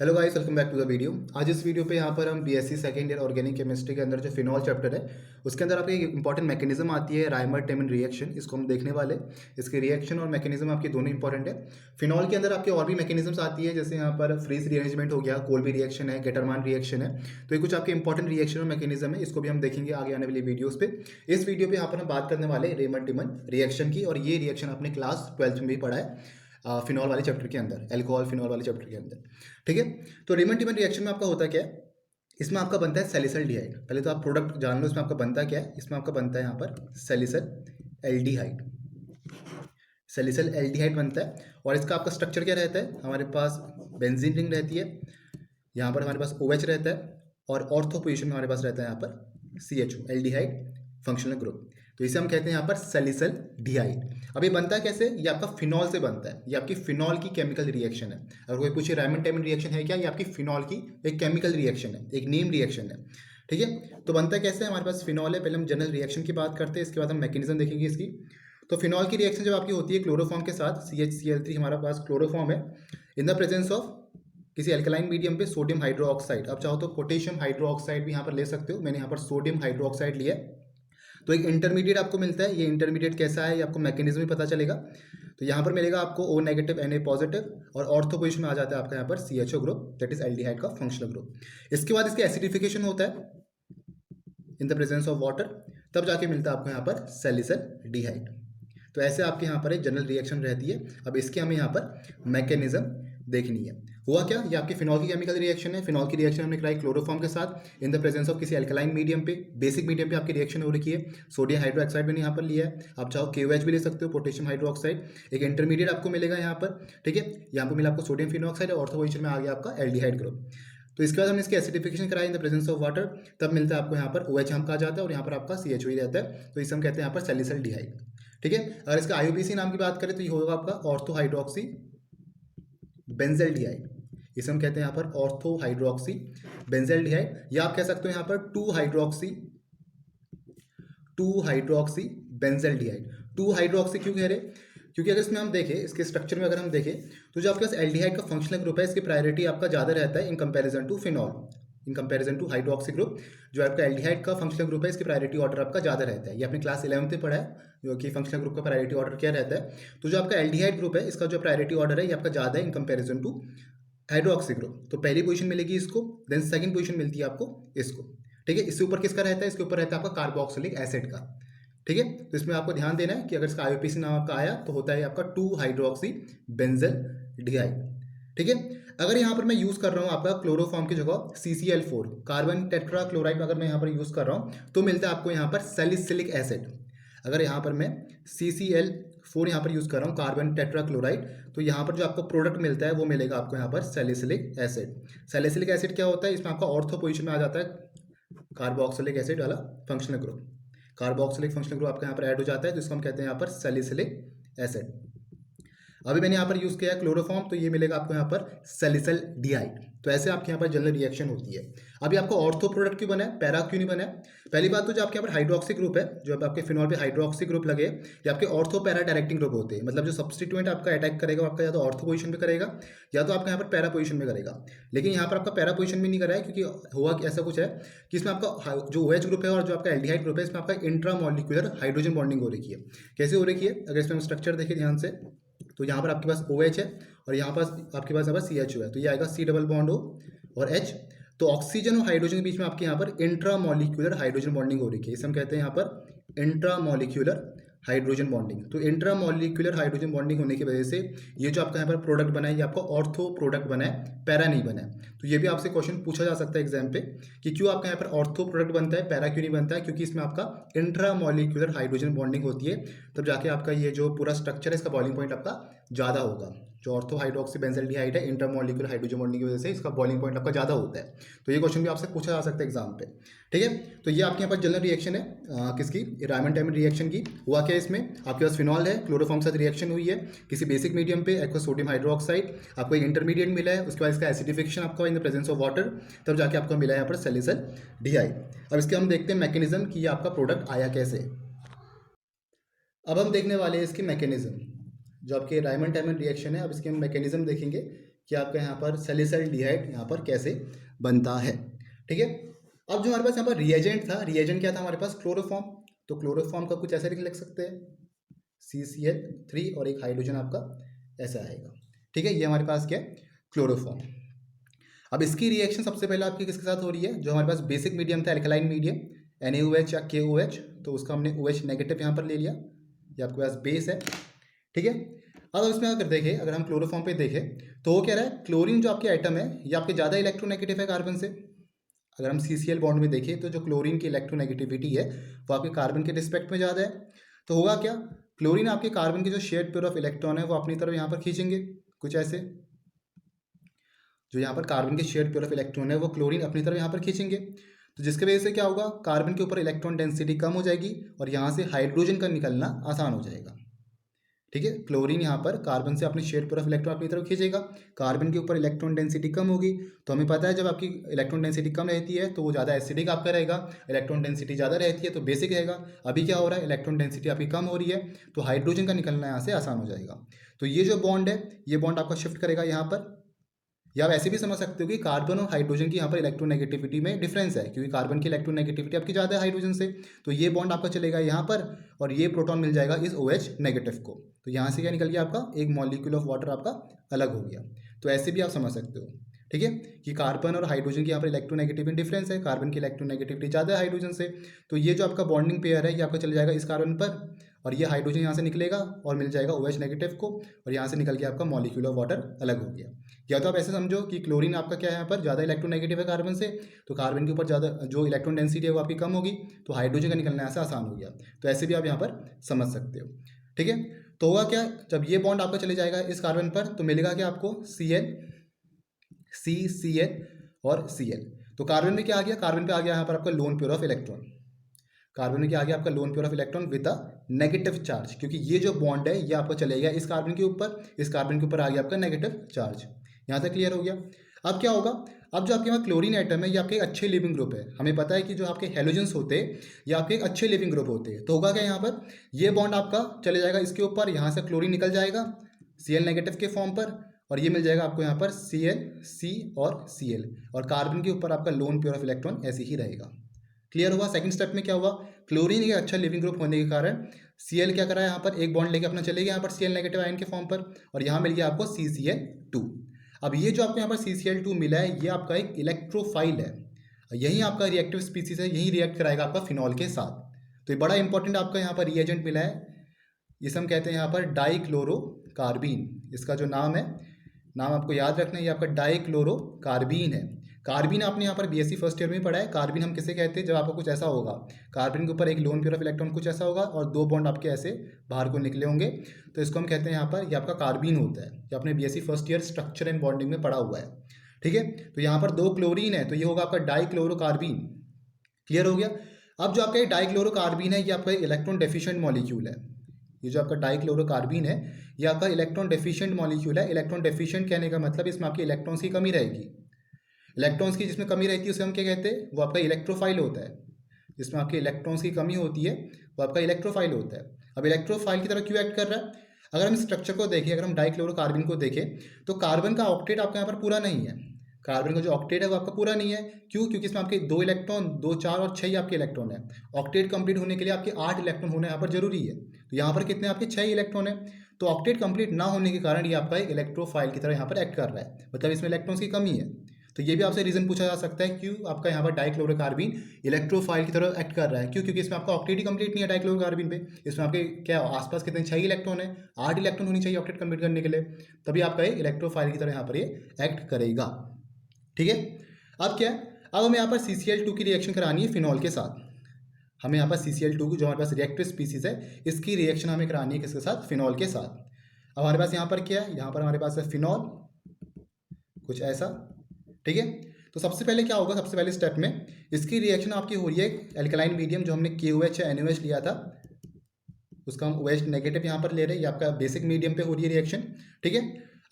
Hello guys, welcome back to the video. आज इस video पे यहाँ पर हम BSc second year organic chemistry के अंदर जो फिनॉल चैप्टर है उसके अंदर आपकी एक इंपॉर्टेंट मैकेनिज्म आती है, रायमर-टेमन रिएक्शन। इसको हम देखने वाले। इसकी रिएक्शन और मैकेनिज्म आपकी दोनों इंपॉर्टेंट है। फिनॉल के अंदर आपके और भी मैकेनिज्म्स आती है, जैसे यहाँ पर फ्रीज रीअरेंजमेंट हो गया, कोल्बी रिएक्शन है, गेटरमान रिएक्शन है। तो ये कुछ आपके इंपॉर्टेंट रिएक्शन और मैकेनिज्म है, इसको भी हम देखेंगे आगे आने वाली वीडियोज़ पे। इस वीडियो पे यहाँ पर हम बात करने वाले रेमन-टेमन रिएक्शन की, और ये रिएक्शन आपने क्लास 12th में भी पढ़ा है फिनॉल वाले चैप्टर के अंदर, एल्कोहल फिनॉल वाले चैप्टर के अंदर। ठीक है। तो रेमन-टेमन रिएक्शन में आपका होता क्या है, इसमें आपका बनता है सैलिसल्डिहाइड। पहले तो आप प्रोडक्ट जान लो इसमें आपका बनता क्या है। इसमें आपका बनता है यहाँ पर सैलिसल एल्डिहाइड। सैलिसल एल्डिहाइड बनता है, और इसका आपका स्ट्रक्चर क्या रहता है, हमारे पास बेंजीन रिंग रहती है, यहाँ पर हमारे पास OH रहता है, और ऑर्थो पोजीशन में हमारे पास रहता है यहाँ पर CHO एल्डिहाइड फंक्शनल ग्रुप। तो इसे हम कहते हैं यहाँ पर सैलिसल डिहाइड। अब ये बनता है कैसे, ये आपका फिनॉल से बनता है। ये आपकी फिनॉल की केमिकल रिएक्शन है। अगर कोई पूछे रायमन-टेमन रिएक्शन है क्या, ये आपकी फिनॉल की एक केमिकल रिएक्शन है, एक नेम रिएक्शन है। ठीक है। तो बनता कैसे, हमारे पास फिनॉल है। पहले हम जनरल रिएक्शन की बात करते हैं, इसके बाद हम मैकेनिज्म देखेंगे इसकी। तो फिनॉल की रिएक्शन जब आपकी होती है क्लोरोफॉर्म के साथ, CHCl3 हमारा पास क्लोरोफॉर्म है, इन द प्रेजेंस ऑफ किसी अल्कलाइन मीडियम पे सोडियम हाइड्रोक्साइड। आप चाहो तो पोटेशियम हाइड्रोक्साइड भी यहाँ पर ले सकते हो, मैंने यहाँ पर सोडियम हाइड्रोक्साइड लिया है। तो एक इंटरमीडिएट आपको मिलता है। ये इंटरमीडिएट कैसा है, ये आपको मैकेनिज्म भी पता चलेगा। तो यहाँ पर मिलेगा आपको O नेगेटिव Na पॉजिटिव, और ऑर्थो पोजिशन में आ जाता है आपका यहाँ पर CHO group, that is aldehyde का फंक्शनल ग्रुप। इसके बाद इसके एसिडिफिकेशन होता है in the presence of water, तब जाके मिलता है आपको यहाँ पर सैलिसल डिहाइड। तो ऐसे आपके यहाँ पर एक जनरल रिएक्शन रहती है। अब इसके हमें यहाँ पर मैकेनिज्म देखनी है। हुआ क्या, ये आपकी फिनॉल की केमिकल रिएक्शन है। फिनॉल की रिएक्शन हमने कराई क्लोरोफॉर्म के साथ इन द प्रेजेंस ऑफ किसी अल्कलाइन मीडियम पे, बेसिक मीडियम पे आपकी रिएक्शन हो रखी है। सोडियम हाइड्रोक्साइड मैंने यहाँ पर लिया है, आप चाहो KOH भी ले सकते हो, पोटेशियम हाइड्रोक्साइड। एक इंटरमीडिएट आपको मिलेगा यहाँ पर। ठीक है। यहाँ पर मिला आपको सोडियम फिनॉक्साइड, और ऑर्थो पोजीशन में आ गया आपका एल्डिहाइड ग्रुप। तो इसके बाद हमने इसकी एसिडिफिकेशन कराई in the presence of water, तब मिलता है आपको यहाँ पर OH हम कहा जाता है, और यहाँ पर आपका CHO ही रहता है। तो इसे हम कहते हैं यहाँ पर सैलिसल डिहाइड। ठीक है। अगर इसका IUPAC नाम की बात करें तो ये होगा आपका ऑर्थो हाइड्रोक्सी बेंजल्डिहाइड। इसे हम कहते हैं यहाँ पर ऑर्थो हाइड्रोक्सी बेंजल्डिहाइड, या आप कह सकते हो यहाँ पर 2 हाइड्रोक्सी बेंजल्डिहाइड। 2 हाइड्रोक्सी क्यों कह रहे, क्योंकि अगर इसमें हम देखें, इसके स्ट्रक्चर में अगर हम देखें, तो जो आपके पास एल्डिहाइड का फंक्शनल ग्रुप है, इसकी प्रायोरिटी आपका ज़्यादा रहता है in comparison to phenol, in comparison to hydroxy group. जो आपका एल्डिहाइड का फंक्शनल ग्रुप है, इसकी प्रायोरिटी ऑर्डर आपका ज़्यादा रहता है। ये आपने क्लास 11th में पढ़ा है, जो कि फंक्शनल ग्रुप का प्रायोरिटी ऑर्डर क्या रहता है। तो जो आपका एल्डिहाइड ग्रुप है, इसका जो प्रायोरिटी ऑर्डर है, ये आपका ज़्यादा है in comparison to hydroxy group. तो पहली पोजीशन मिलेगी इसको, देन सेकंड पोजीशन मिलती है आपको इसको। ठीक है। इससे ऊपर किसका रहता है, इसके ऊपर रहता है आपका कार्बोक्सिलिक एसिड का। ठीक है। तो इसमें आपको ध्यान देना है कि अगर इसका IUPAC नाम आपका आया तो होता है आपका 2 हाइड्रोक्सी बेंजल्डिहाइड। ठीक है। अगर यहाँ पर मैं यूज़ कर रहा हूँ आपका क्लोरोफॉर्म की जगह CCl4 कार्बन टेट्रा क्लोराइड, अगर मैं यहाँ पर यूज़ कर रहा हूँ तो मिलता है आपको यहाँ पर सैलिसिलिक एसिड। अगर यहाँ पर मैं CCl4 यहाँ पर यूज़ कर रहा हूँ कार्बन टेट्रा क्लोराइड, तो यहाँ पर जो आपको प्रोडक्ट मिलता है वो मिलेगा आपको यहाँ पर सैलिसिलिक एसिड। सैलिसिलिक एसिड क्या होता है, इसमें आपका ऑर्थो पोजीशन में आ जाता है कार्बोक्सिलिक एसिड वाला functional group. Carboxylic functional group आपका यहाँ पर ऐड हो जाता है, जिसको हम कहते हैं यहाँ पर सैलिसिलिक एसिड। अभी मैंने यहाँ पर यूज़ किया है क्लोरोफॉर्म, तो ये मिलेगा आपको यहाँ पर सैलिसल डिहाइड। तो ऐसे आपके यहाँ पर जनरल रिएक्शन होती है। अभी आपको ऑर्थो प्रोडक्ट क्यों बना है, पैरा क्यों नहीं बना है। पहली बात तो जो आपके यहाँ पर हाइड्रोक्सी ग्रुप है, जो आपके फिनॉल पे हाइड्रोक्सी ग्रुप लगे, ये आपके ऑर्थो पैरा डायरेक्टिंग ग्रुप होते हैं। मतलब जो सब्स्टिट्यूएंट आपका अटैक करेगा वो आपका या तो ऑर्थो पोजीशन में करेगा, या तो आपका यहाँ पर पैरा पोजीशन में करेगा। लेकिन यहाँ पर आपका पैरा पोजीशन में नहीं करा है, क्योंकि हुआ ऐसा कुछ है कि इसमें आपका जो OH ग्रुप है और जो आपका एल्डिहाइड ग्रुप है, इसमें आपका इंट्रामॉलिक्यूलर हाइड्रोजन बॉन्डिंग हो रखी है। कैसे हो रखी है, अगर इसमें हम स्ट्रक्चर देखें ध्यान से, तो यहाँ पर आपके पास OH है, और यहाँ पास आपके पास यहाँ पर CHO है, तो ये आएगा C डबल बॉन्ड O और H। तो ऑक्सीजन और हाइड्रोजन के बीच में आपके यहाँ पर इंट्रामॉलिक्यूलर हाइड्रोजन बॉन्डिंग हो रही है। इसे हम कहते हैं यहाँ पर इंट्रामॉलिक्यूलर हाइड्रोजन बॉन्डिंग। तो इंट्रामॉलिक्यूलर हाइड्रोजन बॉन्डिंग होने की वजह से ये जो आपका यहाँ पर प्रोडक्ट बना है, ये आपका ऑर्थो प्रोडक्ट बना है, पैरा नहीं बना है। तो ये भी आपसे क्वेश्चन पूछा जा सकता है एग्जाम पे कि क्यों आपका यहाँ पर ऑर्थो प्रोडक्ट बनता है, पैरा क्यों नहीं बनता है। क्योंकि इसमें आपका इंट्रामॉलिक्यूलर हाइड्रोजन बॉन्डिंग होती है, तब जाके आपका ये जो पूरा स्ट्रक्चर है, इसका बॉइलिंग पॉइंट आपका ज़्यादा होगा। जो ऑर्थो हाइड्रोक्सी बेंजल्डिहाइड है, इंटरमॉलिक्यूलर हाइड्रोजन बॉन्डिंग की वजह से इसका बॉइलिंग पॉइंट आपका ज़्यादा होता है। तो ये क्वेश्चन भी आपसे पूछा जा सकता है एग्जाम पे। ठीक है। तो ये आपके यहाँ पर जनरल रिएक्शन है किसकी, रायमन-टेमन रिएक्शन की। हुआ क्या, इसमें आपके पास फिनॉल है, क्लोरोफॉर्म के साथ रिएक्शन हुई है किसी बेसिक मीडियम पे, आपको सोडियम हाइड्रोक्साइड, आपको एक इंटरमीडिएट मिला है, उसके बाद इसका एसिडिफिकेशन आपका in the presence of water, तब जाके आपको मिला है यहाँ पर सैलिसल डिहाइड। अब इसके हम देखते हैं मैकेनिज्म कि ये आपका प्रोडक्ट आया कैसे। अब हम देखने वाले हैं इसकी मैकेनिज्म, जो आपके रायमन-टेमन रिएक्शन है। अब इसके हम मैकेनिज्म देखेंगे कि आपका यहाँ पर सैलिसल्डिहाइड यहाँ पर कैसे बनता है। ठीक है, अब जो हमारे पास यहाँ पर रिएजेंट था, रिएजेंट क्या था हमारे पास, क्लोरोफॉर्म। तो क्लोरोफॉर्म का कुछ ऐसे लिख सकते हैं, CCl3 और एक हाइड्रोजन आपका ऐसा आएगा। ठीक है, ये हमारे पास क्या है, क्लोरोफॉर्म। अब इसकी रिएक्शन सबसे पहले आपकी किसके साथ हो रही है, जो हमारे पास बेसिक मीडियम था एल्कलाइन मीडियम NaOH या KOH, तो उसका हमने OH नेगेटिव यहाँ पर ले लिया, ये आपके पास बेस है। ठीक है, अब इसमें अगर देखें, अगर हम क्लोरोफॉर्म पे देखें तो वो कह रहा है क्लोरीन जो आपके एटम है ये आपके ज़्यादा इलेक्ट्रोनेगेटिव है कार्बन से। अगर हम CCl बॉन्ड में देखें तो जो क्लोरीन की इलेक्ट्रोनेगेटिविटी है वो आपके कार्बन के रिस्पेक्ट में ज़्यादा है। तो होगा क्या, क्लोरीन आपके कार्बन के जो शेयर्ड पेयर ऑफ इलेक्ट्रॉन है वो अपनी तरफ यहाँ पर खींचेंगे, कुछ ऐसे। जो यहाँ पर कार्बन के शेयर्ड पेयर ऑफ इलेक्ट्रॉन है वो क्लोरीन अपनी तरफ यहाँ पर खींचेंगे, तो जिसके वजह से क्या होगा, कार्बन के ऊपर इलेक्ट्रॉन डेंसिटी कम हो जाएगी और यहाँ से हाइड्रोजन का निकलना आसान हो जाएगा। ठीक है, क्लोरीन यहाँ पर कार्बन से अपने शेयर्ड पेयर ऑफ इलेक्ट्रॉन अपनी तरफ खींचेगा, कार्बन के ऊपर इलेक्ट्रॉन डेंसिटी कम होगी। तो हमें पता है जब आपकी इलेक्ट्रॉन डेंसिटी कम रहती है तो वो ज़्यादा एसिडिक आपका रहेगा, इलेक्ट्रॉन डेंसिटी ज़्यादा रहती है तो बेसिक रहेगा। अभी क्या हो रहा है, इलेक्ट्रॉन डेंसिटी आपकी कम हो रही है तो हाइड्रोजन का निकलना यहाँ से आसान हो जाएगा। तो ये जो बॉन्ड है ये बॉन्ड आपका शिफ्ट करेगा यहाँ पर, या आप ऐसे भी समझ सकते हो कि कार्बन और हाइड्रोजन की यहाँ पर इलेक्ट्रोनेगेटिविटी में डिफरेंस है, क्योंकि कार्बन की इलेक्ट्रोनेगेटिविटी आपकी ज़्यादा है हाइड्रोजन से। तो ये बॉन्ड आपका चलेगा यहाँ पर और ये प्रोटॉन मिल जाएगा इस OH नेगेटिव को। तो यहाँ से क्या निकल गया आपका, एक मॉलिक्यूल ऑफ वाटर आपका अलग हो गया। तो ऐसे भी आप समझ सकते हो। ठीक है, कि कार्बन और हाइड्रोजन की यहाँ पर इलेक्ट्रोनेगेटिविटी डिफरेंस है, कार्बन की इलेक्ट्रोनेगेटिविटी ज़्यादा है हाइड्रोजन से। तो ये जो आपका बॉन्डिंग पेयर है ये आपका चले जाएगा इस कार्बन पर, और ये हाइड्रोजन यहाँ से निकलेगा और मिल जाएगा OH नेगेटिव को, और यहाँ से निकल के आपका मॉलिक्यूल ऑफ वाटर अलग हो गया। या तो आप ऐसे समझो कि क्लोरीन आपका क्या है यहाँ पर ज़्यादा इलेक्ट्रोनेगेटिव है कार्बन से, तो कार्बन के ऊपर ज़्यादा जो इलेक्ट्रॉन डेंसिटी है वो आपकी कम होगी, तो हाइड्रोजन का निकलना ऐसा आसान हो गया। तो ऐसे भी आप यहाँ पर समझ सकते हो। ठीक है, तो होगा क्या, जब ये बॉन्ड आपका चले जाएगा इस कार्बन पर तो मिलेगा क्या आपको, Cl, CCl और Cl। तो कार्बन में क्या आ गया, कार्बन पे आ गया यहाँ पर आपका lone pair of electron. Carbon में क्या आ गया आपका, lone pair of electron with a negative charge, क्योंकि ये जो बॉन्ड है ये आपका चले गया इस कार्बन के ऊपर, इस कार्बन के ऊपर आ गया आपका नेगेटिव चार्ज। यहाँ तक क्लियर हो गया। अब क्या होगा, अब जो आपके पास क्लोरीन एटम है ये आपके एक अच्छे लिविंग ग्रुप है। हमें पता है कि जो आपके हेलोजेंस होते हैं ये आपके एक अच्छे लिविंग ग्रुप होते हैं। तो होगा क्या, यहाँ पर ये बॉन्ड आपका चले जाएगा इसके ऊपर, यहाँ से क्लोरीन निकल जाएगा Cl नेगेटिव के फॉर्म पर, और ये मिल जाएगा आपको यहाँ पर Cl, C और Cl, और कार्बन के ऊपर आपका लोन पेयर ऑफ इलेक्ट्रॉन ऐसे ही रहेगा। क्लियर हुआ। सेकंड स्टेप में क्या हुआ, क्लोरीन एक अच्छा लिविंग ग्रुप होने के कारण Cl क्या करा है, यहाँ पर एक बॉन्ड लेके अपना चले गया यहाँ पर Cl नेगेटिव आयन के फॉर्म पर, और यहाँ मिल गया आपको CCl2। अब ये जो आपको यहाँ पर CCl2 मिला है ये आपका एक इलेक्ट्रोफाइल है, यही आपका रिएक्टिव स्पीसीज है, यही रिएक्ट कराएगा आपका फिनॉल के साथ। तो ये बड़ा इंपॉर्टेंट आपका यहाँ पर रिएजेंट मिला है, इसे हम कहते हैं यहाँ पर डाइक्लोरोकार्बीन। इसका जो नाम है, नाम आपको याद रखना है, ये आपका डाइक्लोरोकार्बीन है। कार्बिन आपने यहाँ पर BSc फर्स्ट ईयर में पढ़ा है। कार्बिन हम किसे कहते हैं, जब आपको कुछ ऐसा होगा, कार्बिन के ऊपर एक लोन पेयर ऑफ इलेक्ट्रॉन कुछ ऐसा होगा और दो बॉन्ड आपके ऐसे बाहर को निकले होंगे, तो इसको हम कहते हैं यहाँ पर, ये आपका कार्बिन होता है। ये आपने BSc first year structure and bonding में पढ़ा हुआ है। ठीक है, तो यहाँ पर दो क्लोरीन है तो ये होगा आपका डाइक्लोरोकार्बीन। क्लियर हो गया। अब जो आपका डाइक्लोरोकार्बीन है ये आपका इलेक्ट्रॉन डेफिशिएंट मॉलिक्यूल है। ये जो आपका डाइक्लोरोकार्बीन है ये आपका इलेक्ट्रॉन डेफिशिएंट मॉलिक्यूल है। इलेक्ट्रॉन डेफिशिएंट कहने का मतलब इसमें आपके इलेक्ट्रॉन्स की कमी रहेगी। इलेक्ट्रॉन्स की जिसमें कमी रहती है उसे हम क्या कहते हैं, वो आपका इलेक्ट्रोफाइल होता है। जिसमें आपके इलेक्ट्रॉन्स की कमी होती है वो आपका इलेक्ट्रोफाइल होता है। अब इलेक्ट्रोफाइल की तरह क्यों एक्ट कर रहा है, अगर हम स्ट्रक्चर को देखें, अगर हम डाइक्लोरोकार्बन को देखें तो कार्बन का ऑक्टेट आपका यहाँ पर पूरा नहीं है। कार्बन का जो ऑक्टेट है वो आपका पूरा नहीं है। क्यों, क्योंकि इसमें आपके 2 इलेक्ट्रॉन, 2, 4 और 6 आपके इलेक्ट्रॉन है। ऑक्टेट कंप्लीट होने के लिए आपके 8 इलेक्ट्रॉन होना यहाँ पर जरूरी है। तो यहाँ पर कितने आपके 6 इलेक्ट्रॉन है। तो ऑक्टेट कंप्लीट ना होने के कारण ये आपका एक इलेक्ट्रोफाइल की तरह यहाँ पर एक्ट कर रहा है, मतलब इसमें इलेक्ट्रॉन्स की कमी है। तो ये भी आपसे रीजन पूछा जा सकता है क्यों आपका यहाँ पर डाइक्लोरोकार्बन इलेक्ट्रोफाइल की तरह एक्ट कर रहा है। क्यों, क्योंकि इसमें आपका ऑक्टेट ही कंप्लीट नहीं है डाइक्लोरोकार्बन पे। इसमें आपके क्या आसपास कितने 6 इलेक्ट्रॉन है, 8 इलेक्ट्रॉन होनी चाहिए ऑक्टेट कंप्लीट करने के लिए, तभी आपका ये इलेक्ट्रोफाइल की तरह यहाँ पर ये एक्ट करेगा। ठीक है, अब क्या है, अब हमें यहाँ पर CCl2 की रिएक्शन करानी है फिनॉल के साथ। हमें यहाँ पर CCl2 की जो हमारे पास रिएक्टिव स्पीसीज है इसकी रिएक्शन हमें करानी है किसके साथ, फिनॉल के साथ। अब हमारे पास यहाँ पर क्या है, यहाँ पर हमारे पास है फिनॉल कुछ ऐसा। ठीक है, तो सबसे पहले क्या होगा, सबसे पहले स्टेप में इसकी रिएक्शन आपकी हो रही है एल्कलाइन मीडियम जो हमने KOH या NaOH लिया था उसका हम OH नेगेटिव यहाँ पर ले रहे हैं, ये आपका बेसिक मीडियम पे हो रही है रिएक्शन। ठीक है,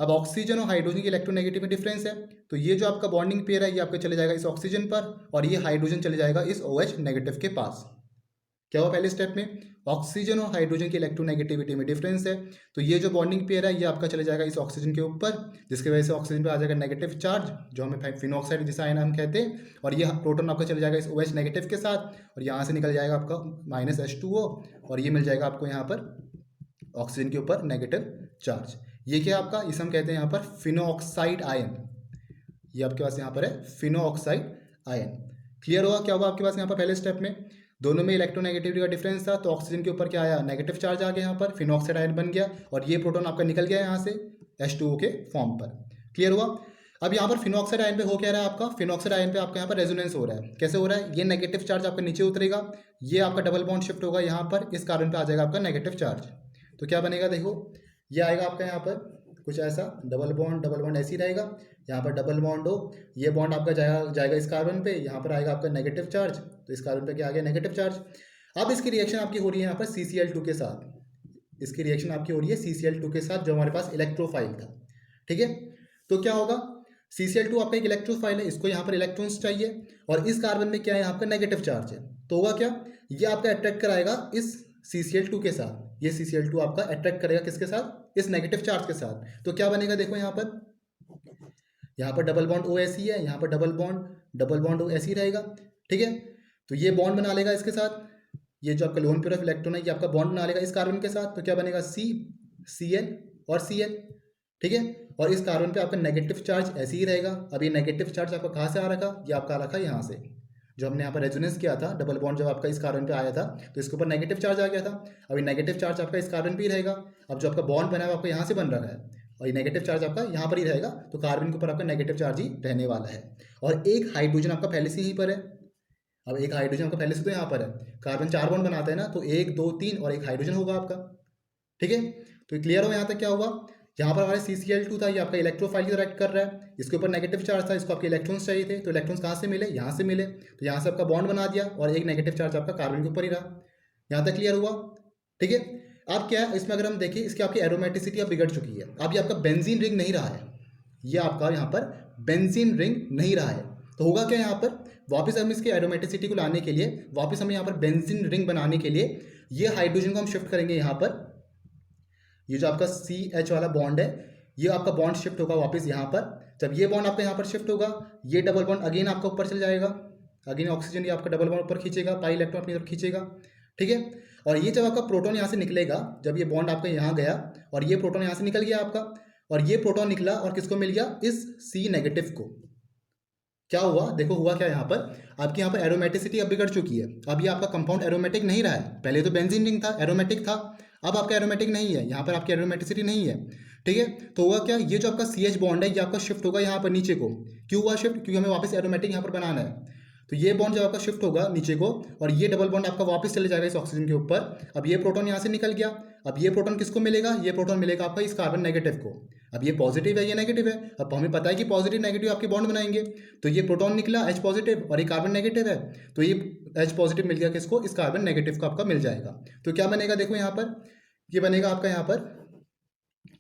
अब ऑक्सीजन और हाइड्रोजन की इलेक्ट्रोनेगेटिव में डिफरेंस है, तो ये जो आपका बॉन्डिंग पेयर है ये आपका चले जाएगा इस ऑक्सीजन पर और ये हाइड्रोजन चले जाएगा इस OH नेगेटिव के पास। क्या हुआ पहले स्टेप में, ऑक्सीजन और हाइड्रोजन की इलेक्ट्रोनेगेटिविटी में डिफरेंस है। तो ये जो बॉन्डिंग पेयर है ये आपका चले जाएगा इस ऑक्सीजन के ऊपर, जिसकी वजह से ऑक्सीजन पे आ जाएगा नेगेटिव चार्ज, जो हमें फिनॉक्साइड जिसे आयन हम कहते हैं, और ये प्रोटॉन आपका चले जाएगा इस OH नेगेटिव के साथ, और यहाँ से निकल जाएगा आपका -H2O, और ये मिल जाएगा आपको यहाँ पर ऑक्सीजन के ऊपर नेगेटिव चार्ज। ये क्या आपका, इसे हम कहते हैं यहाँ पर फिनोऑक्साइड आयन। ये आपके पास यहाँ पर है फिनोऑक्साइड आयन। क्लियर हुआ क्या हुआ आपके पास यहाँ पर पहले स्टेप में? दोनों में इलेक्ट्रोनेगेटिविटी का डिफरेंस था, तो ऑक्सीजन के ऊपर क्या आया, नेगेटिव चार्ज आ गया, यहाँ पर फिनोऑक्साइड आयन बन गया, और ये प्रोटॉन आपका निकल गया यहाँ से H2O के फॉर्म पर। क्लियर हुआ? अब यहाँ पर फिनोऑक्साइड आयन पे हो क्या रहा है आपका, फिनोऑक्साइड आयन पे आपका यहाँ पर रेजोनेंस हो रहा है। कैसे हो रहा है? ये नेगेटिव चार्ज आपका नीचे उतरेगा, ये आपका डबल बॉन्ड शिफ्ट होगा यहाँ पर, इस कार्बन पे आ जाएगा आपका नेगेटिव चार्ज। तो क्या बनेगा, देखो ये आएगा आपका यहाँ पर कुछ ऐसा, डबल बॉन्ड ऐसे ही रहेगा, यहाँ पर डबल बॉन्ड हो, ये बॉन्ड आपका जाएगा इस कार्बन पे, यहाँ पर आएगा आपका नेगेटिव चार्ज, तो इस कार्बन पे क्या आ गया, नेगेटिव चार्ज। अब इसकी रिएक्शन आपकी हो रही है यहाँ पर CCl2 के साथ, इसकी रिएक्शन आपकी हो रही है CCl2 के साथ, जो हमारे पास इलेक्ट्रोफाइल था। ठीक है, तो क्या होगा, CCl2 आपका एक इलेक्ट्रोफाइल है, इसको यहाँ पर इलेक्ट्रॉन्स चाहिए, और इस कार्बन में क्या है, यहाँ पर नेगेटिव चार्ज है, तो होगा क्या, ये आपका अट्रैक्ट कराएगा इस CCl2 के साथ, ये CCl2 आपका अट्रैक्ट करेगा किसके साथ, इस नेगेटिव चार्ज के साथ। तो क्या बनेगा, देखो यहाँ पर डबल बॉन्ड O ऐसी है, यहाँ पर डबल बॉन्ड O ऐसी रहेगा। ठीक है, तो ये बॉन्ड बना लेगा इसके साथ, ये जो आपका लोन पेयर ऑफ इलेक्ट्रॉन है ये आपका बॉन्ड बना लेगा इस कार्बन के साथ, तो क्या बनेगा CCl और Cl। ठीक है, और इस कार्बन पे आपका नेगेटिव चार्ज ऐसे ही रहेगा। अब ये नेगेटिव चार्ज आपका कहाँ से आ रखा, ये आपका आ रखा यहाँ से, जो हमने यहाँ पर रेजोनेंस किया था, डबल बॉन्ड जब आपका इस कार्बन पे आया था तो इसके ऊपर नेगेटिव चार्ज आ गया था। अब ये नेगेटिव चार्ज आपका इस कार्बन पे ही रहेगा। अब जो आपका बॉन्ड बना है वो आपका यहाँ से बन रहा है, और ये नेगेटिव चार्ज आपका यहाँ पर ही रहेगा, तो कार्बन के ऊपर आपका नेगेटिव चार्ज ही रहने वाला है। और एक हाइड्रोजन आपका पहले से यहीं पर है। अब एक हाइड्रोजन आपका पहले से तो यहाँ पर है, कार्बन 4 बॉन्ड बनाते हैं ना, तो 1 2 3 और एक हाइड्रोजन होगा आपका। ठीक है, तो क्लियर हो यहाँ तक क्या हुआ, यहाँ पर हमारे CCl2 था, ये आपका इलेक्ट्रोफाइल की राइट कर रहा है, इसके ऊपर नेगेटिव चार्ज था, इसको आपके इलेक्ट्रॉन्स चाहिए थे, तो इलेक्ट्रॉन्स कहाँ से मिले, यहाँ से मिले, तो यहाँ से आपका बॉन्ड बना दिया, और एक नेगेटिव चार्ज आपका कार्बन के ऊपर ही रहा। यहाँ तक क्लियर हुआ? ठीक है, अब क्या है इसमें, अगर हम देखें इसकी आपकी एरोमेटिसिटी अब बिगड़ चुकी है, अब ये आपका बेंजीन रिंग नहीं रहा है, ये आपका यहाँ पर बेंजीन रिंग नहीं रहा है। तो होगा क्या यहाँ पर, वापस हम इसके एरोमेटिसिटी को लाने के लिए, वापस हमें यहाँ पर बेंजीन रिंग बनाने के लिए ये हाइड्रोजन को हम शिफ्ट करेंगे यहाँ पर, ये जो आपका CH वाला बॉन्ड है ये आपका बॉन्ड शिफ्ट होगा वापस यहाँ पर। जब ये बॉन्ड आपका यहाँ पर शिफ्ट होगा, ये डबल बॉन्ड अगेन आपका ऊपर चल जाएगा, अगेन ऑक्सीजन ये आपका डबल बॉन्ड ऊपर खींचेगा, पाई इलेक्ट्रॉन अपनी तरफ खींचेगा। ठीक है, और ये जब आपका प्रोटॉन यहाँ से निकलेगा, जब ये बॉन्ड आपका यहाँ गया और ये प्रोटॉन यहाँ से निकल गया आपका, और ये प्रोटॉन निकला और किसको मिल गया, इस C नेगेटिव को। क्या हुआ, देखो हुआ क्या यहाँ पर, आपकी यहाँ पर एरोमेटिसिटी अब बिगड़ चुकी है। अब ये आपका कंपाउंड एरोमेटिक नहीं रहा है, पहले तो बेंजीन रिंग था, एरोमेटिक था, अब आपका एरोमेटिक नहीं है, यहाँ पर आपकी एरोमेटिसिटी नहीं है। ठीक है, तो हुआ क्या, ये जो आपका CH बॉन्ड है ये आपका शिफ्ट होगा यहाँ पर नीचे को। क्यों हुआ शिफ्ट, क्योंकि हमें वापस एरोमेटिक यहाँ पर बनाना है। तो ये बॉन्ड जब आपका शिफ्ट होगा नीचे को, और ये डबल बॉन्ड आपका वापस चले जाएगा इस ऑक्सीजन के ऊपर। अब ये प्रोटॉन यहाँ से निकल गया, अब ये प्रोटॉन किसको मिलेगा, ये प्रोटॉन मिलेगा आपका इस कार्बन नेगेटिव को। अब ये पॉजिटिव है, ये नेगेटिव है, अब हमें पता है कि पॉजिटिव नेगेटिव आपके बॉन्ड बनाएंगे, तो ये प्रोटॉन निकला H पॉजिटिव और ये कार्बन नेगेटिव है, तो ये H पॉजिटिव मिल गया किसको, इस कार्बन नेगेटिव को आपका मिल जाएगा। तो क्या बनेगा, देखो यहाँ पर ये बनेगा आपका यहाँ पर,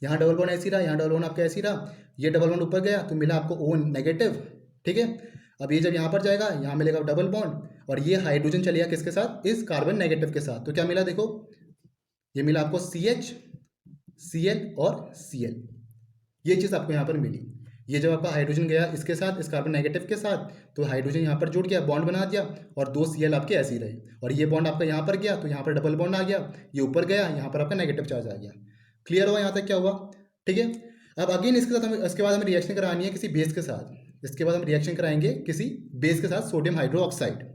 यहाँ डबल बॉन्ड ऐसी रहा, यहाँ डबल बॉन्ड आपका ऐसी रहा, ये डबल बॉन्ड ऊपर गया तो मिला आपको O नेगेटिव। ठीक है, अब ये जब यहाँ पर जाएगा यहाँ मिलेगा डबल बॉन्ड, और ये हाइड्रोजन चलेगा किसके साथ, इस कार्बन नेगेटिव के साथ। तो क्या मिला, देखो ये मिला आपको CH Cl और Cl, ये चीज़ आपको यहाँ पर मिली। ये जब आपका हाइड्रोजन गया इसके साथ, इस कार्बन नेगेटिव के साथ, तो हाइड्रोजन यहाँ पर जुड़ गया, बॉन्ड बना दिया, और 2 Cl आपके ऐसे ही रहे, और ये बॉन्ड आपका यहाँ पर गया तो यहाँ पर डबल बॉन्ड आ गया, ये ऊपर गया, यहाँ पर आपका नेगेटिव चार्ज आ गया। क्लियर हुआ यहाँ तक क्या हुआ? ठीक है, अब अगेन इसके बाद हमें रिएक्शन करानी है किसी बेस के साथ। इसके बाद हम रिएक्शन कराएंगे किसी बेस के साथ, सोडियम हाइड्रोक्साइड।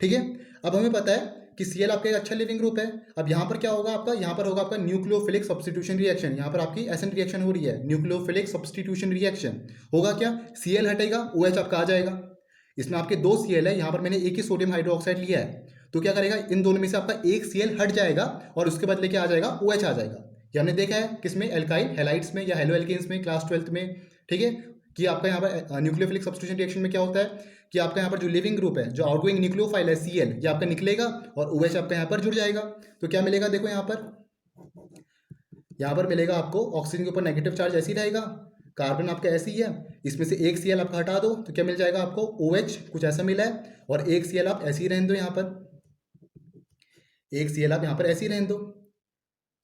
ठीक है, अब हमें पता है कि Cl आपका एक अच्छा लिविंग ग्रुप है। अब यहाँ पर क्या होगा आपका, यहाँ पर होगा आपका न्यूक्लियोफिलिक सब्स्टिट्यूशन रिएक्शन। यहाँ पर आपकी एसन रिएक्शन हो रही है, न्यूक्लियोफिलिक सब्स्टिट्यूशन रिएक्शन। होगा क्या, Cl हटेगा, OH आपका आ जाएगा। इसमें आपके 2 Cl है, यहाँ पर मैंने एक ही सोडियम हाइड्रोक्साइड लिया है, तो क्या करेगा, इन दोनों में से आपका एक Cl हट जाएगा और उसके बदले क्या आ जाएगा, OH आ जाएगा। ये हमने देखा है किसमें, एल्काइल हैलाइड्स में या हेलो एल्केन्स में, क्लास 12th में। ठीक है, कि आपका यहाँ पर न्यूक्लियोफिलिक सब्स्टिट्यूशन रिएक्शन में क्या होता है कि आपका यहाँ पर जो लिविंग ग्रुप है, जो आउटगोइंग न्यूक्लियोफाइल है Cl, ये आपका निकलेगा और OH आपका यहाँ पर जुड़ जाएगा। तो क्या मिलेगा, देखो यहाँ पर मिलेगा आपको ऑक्सीजन के ऊपर नेगेटिव चार्ज ऐसी रहेगा, कार्बन आपका ऐसी है, इसमें से एक Cl आपका हटा दो तो क्या मिल जाएगा आपको, OH कुछ ऐसा मिला है, और एक Cl आप ऐसे ही रहने दो यहाँ पर। एक Cl आप यहाँ पर ऐसे ही रहने दो।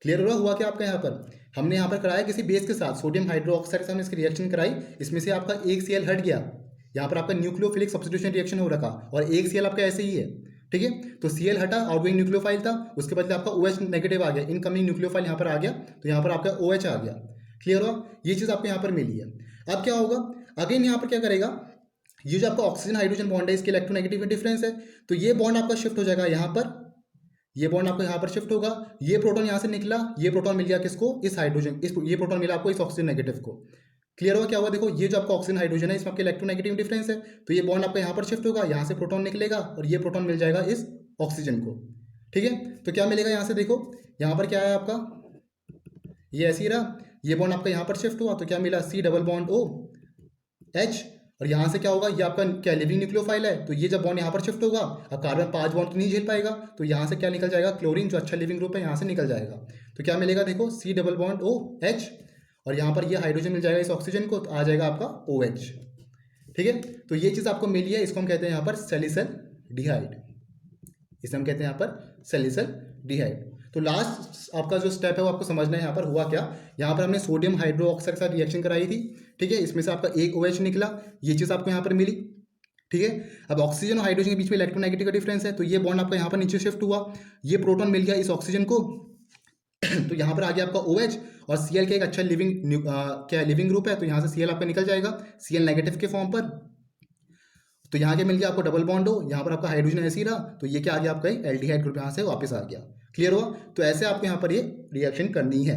क्लियर हो रहा हुआ क्या आपका यहाँ पर? हमने यहाँ पर कराया किसी बेस के साथ, सोडियम हाइड्रोक्साइड के साथ हमने इसकी रिएक्शन कराई, इसमें से आपका एक Cl हट गया, यहाँ पर आपका न्यूक्लियोफिलिक सब्स्टिट्यूशन रिएक्शन हो रखा और एक Cl आपका ऐसे ही है, ठीक है। तो Cl हटा, आउटगोइंग न्यूक्लियोफाइल था, उसके बदले आपका OH नेगेटिव आ गया, इनकमिंग न्यूक्लियोफाइल यहाँ पर आ गया, तो यहाँ पर आपका OH आ गया। क्लियर हुआ? ये चीज़ आपको यहाँ पर मिली है। अब क्या होगा, अगेन यहाँ पर क्या करेगा, ये जो आपका ऑक्सीजन हाइड्रोजन बॉन्ड है इसके इलेक्ट्रोनेगेटिविटी डिफरेंस है, तो ये बॉन्ड आपका शिफ्ट हो जाएगा यहाँ पर, ये बॉन्ड आपको यहाँ पर शिफ्ट होगा, ये प्रोटॉन यहाँ से निकला, ये प्रोटॉन मिल गया किसको, इस हाइड्रोजन, ये प्रोटॉन मिला आपको इस ऑक्सीजन नेगेटिव को। क्लियर हुआ क्या हुआ? देखो ये जो आपका ऑक्सीजन हाइड्रोजन है इसमें आपके इलेक्ट्रोनेगेटिव डिफरेंस है, तो ये बॉन्ड आपका यहाँ पर शिफ्ट होगा, यहाँ से प्रोटॉन निकलेगा और ये प्रोटॉन मिल जाएगा इस ऑक्सीजन को, ठीक है। तो क्या मिलेगा यहाँ से, देखो यहाँ पर क्या है आपका, ये ऐसे ही रहा, ये बॉन्ड आपका यहाँ पर शिफ्ट हुआ, तो क्या मिला, C डबल बॉन्ड OH, और यहाँ से क्या होगा, ये आपका क्या लिविंग न्यूक्लियोफाइल है, तो ये जब बॉन्ड यहाँ पर शिफ्ट होगा, अब कार्बन 5 बॉन्ड तो नहीं झेल पाएगा, तो यहाँ से क्या निकल जाएगा, क्लोरीन जो अच्छा लिविंग ग्रुप है यहाँ से निकल जाएगा, तो क्या मिलेगा, देखो C डबल बॉन्ड OH, और यहाँ पर ये हाइड्रोजन मिल जाएगा इस ऑक्सीजन को, तो आ जाएगा आपका OH, ठीक है। तो ये चीज़ आपको मिली है, इसको हम कहते हैं यहाँ पर सैलिसल्डिहाइड, इसे हम कहते हैं यहाँ पर सैलिसल्डिहाइड। तो लास्ट आपका जो स्टेप है वो आपको समझना है यहाँ पर हुआ क्या। यहाँ पर हमने सोडियम हाइड्रोक्साइड के साथ रिएक्शन कराई थी, ठीक है, इसमें से आपका एक OH निकला, ये चीज़ आपको यहाँ पर मिली, ठीक है। अब ऑक्सीजन और हाइड्रोजन के बीच में इलेक्ट्रोनेगेटिव का डिफरेंस है, तो ये बॉन्ड आपका यहाँ पर नीचे शिफ्ट हुआ, ये प्रोटॉन मिल गया इस ऑक्सीजन को, तो यहाँ पर आ गया आपका OH, और Cl का एक अच्छा लिविंग ग्रुप है, तो यहाँ से Cl आपका निकल जाएगा Cl नेगेटिव के फॉर्म पर, तो यहाँ क्या मिल गया आपको, डबल बॉन्ड हो, यहाँ पर आपका हाइड्रोजन ऐसे ही रहा, तो ये क्या आ गया आपका एल्डिहाइड ग्रुप यहाँ से वापस आ गया। क्लियर हुआ? तो ऐसे आपको यहाँ पर ये रिएक्शन करनी है,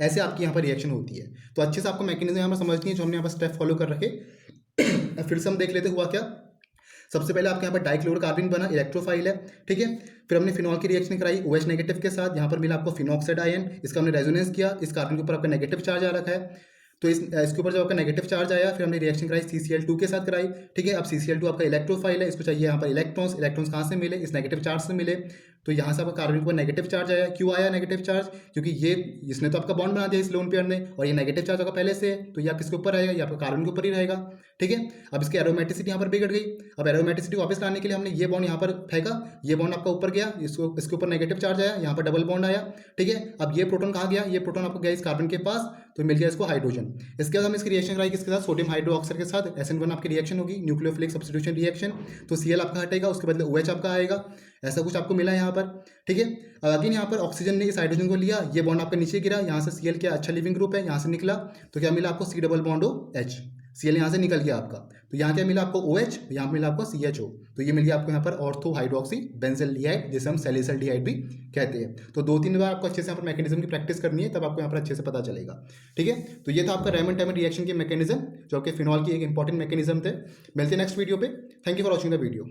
ऐसे आपकी यहाँ पर रिएक्शन होती है। तो अच्छे से आपको मैकेनिज्म यहाँ पर समझनी है जो हमने यहाँ पर स्टेप फॉलो कर रखे। फिर से हम देख लेते हुआ क्या। सबसे पहले आपके यहाँ पर डाइक्लोरोकार्बन बना, इलेक्ट्रोफाइल है, ठीक है। फिर हमने फिनॉल की रिएक्शन कराई OH नेगेटिव के साथ, यहाँ पर मिला आपको फिनॉक्साइड आयन, इसका हमने रेजोनेंस किया, इस कार्बन के ऊपर आपका नेगेटिव चार्ज आ रखा है, तो इसके ऊपर जब आपका नेगेटिव चार्ज आया, फिर हमने रिएक्शन कराई CCl2 के साथ कराई, ठीक है। अब CCl2 आपका इलेक्ट्रोफाइल है, इसको चाहिए यहाँ पर इलेक्ट्रॉन्स कहाँ से मिले, इस नेगेटिव चार्ज से मिले, तो यहाँ से आपका कार्बन के ऊपर नेगेटिव चार्ज आया। क्यों आया नेगेटिव चार्ज? क्योंकि ये इसने तो आपका बॉन्ड बना दिया इस लोन पेयर ने, और ये नेगेटिव चार्ज आपका पहले से है, तो ये किसके ऊपर रहेगा, ये आपका कार्बन के ऊपर ही रहेगा, ठीक है। अब इसकी एरोमेटिसिटी यहाँ पर बिगड़ गई, अब एरोमेटिसिटी वापस लाने के लिए हमने ये बॉन्ड यहाँ पर फेंका, ये बॉन्ड आपका ऊपर गया, इसके ऊपर नेगेटिव चार्ज आया, यहाँ पर डबल बॉन्ड आया, ठीक है। अब ये प्रोटॉन कहाँ गया, ये प्रोटॉन आपको गया इस कार्बन के पास, तो मिल गया इसको हाइड्रोजन। इसके बाद हम इसकी रिएक्शन कराई किसके साथ, सोडियम हाइड्रोक्साइड के साथ, SN1 आपकी रिएक्शन होगी, न्यूक्लियोफिलिक सब्स्टिट्यूशन रिएक्शन, तो Cl आपका हटेगा, उसके बदले OH आपका आएगा, ऐसा कुछ आपको मिला यहाँ पर, ठीक है। अगेन यहाँ पर ऑक्सीजन ने इस हाइड्रोजन को लिया, ये बॉन्ड आपका नीचे गिरा, यहाँ से Cl क्या अच्छा लिविंग ग्रुप है, यहाँ से निकला, तो क्या मिला आपको C double bond OH, Cl यहाँ से निकल गया आपका, तो यहाँ क्या मिला आपको OH, यहाँ मिला आपको CHO, तो ये मिल गया आपको यहाँ पर ऑर्थो हाइड्रोक्सी बेंजल्डिहाइड, जिसे हम सैलिसल्डिहाइड भी कहते हैं। तो 2-3 बार आपको अच्छे से यहाँ पर मैकेनिज्म की प्रैक्टिस करनी है, तब आपको यहाँ पर अच्छे से पता चलेगा, ठीक है। तो ये था आपका रैमन टैमन रिएक्शन के मैकेनिज्म, जो आपके फिनॉल की एक इंपॉर्टेंट मैकेनिज्म थे। मिलते हैं नेक्स्ट वीडियो पे। Thank you for watching the video.